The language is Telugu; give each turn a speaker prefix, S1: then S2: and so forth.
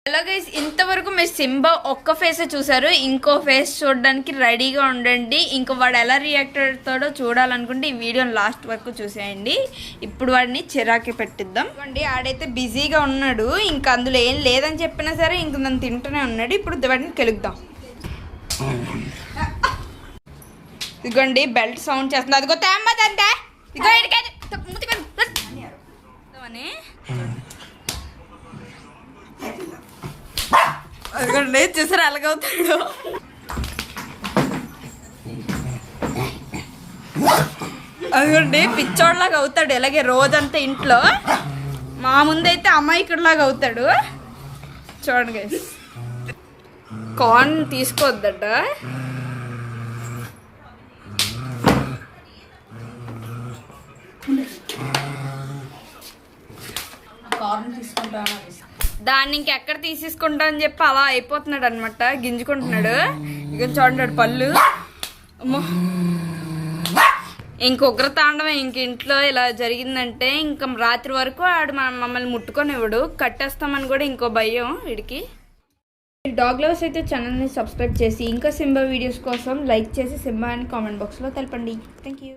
S1: హలో గైస్, ఇంతవరకు మీరు సింబా ఒక్క ఫేసే చూసారు. ఇంకో ఫేస్ చూడడానికి రెడీగా ఉండండి. ఇంకో వాడు ఎలా రియాక్ట్ అవుతాడో చూడాలనుకుంటే ఈ వీడియోని లాస్ట్ వరకు చూసేయండి. ఇప్పుడు వాడిని చిరాకి పెట్టిద్దాం. ఆడైతే బిజీగా ఉన్నాడు, ఇంకా అందులో ఏం లేదని చెప్పినా సరే ఇంక నన్ను తింటూనే ఉన్నాడు. ఇప్పుడు వాడిని కెలుగుదాం. ఇదిగోండి బెల్ట్ సౌండ్ చేస్తుంది. అదిగో తేమ్మదంటే ఇదిగో అదిగోండి చూసారు అలాగవుతాడు. అదిగోండి పిచ్చోడ్లాగా అవుతాడు ఇలాగే రోజంతా ఇంట్లో. మా ముందైతే అమాయకుడిలాగా అవుతాడు. చూడండి గైస్, కార్న్ తీసుకోవద్దట. దాన్ని ఇంకెక్కడ తీసేసుకుంటా అని చెప్పి అలా అయిపోతున్నాడు అనమాట, గింజుకుంటున్నాడు. ఇక చూడండి పళ్ళు. ఇంక ఉగ్రతాండమే. ఇంక ఇంట్లో ఇలా జరిగిందంటే ఇంక రాత్రి వరకు ఆడు మమ్మల్ని ముట్టుకొనివ్వడు, కట్టేస్తామని కూడా ఇంకో భయం వీడికి. డాగ్ లవర్స్ అయితే ఛానల్ని సబ్స్క్రైబ్ చేసి ఇంకా సింబా వీడియోస్ కోసం లైక్ చేసి సింబా అని కామెంట్ బాక్స్లో తెలపండి. Thank you.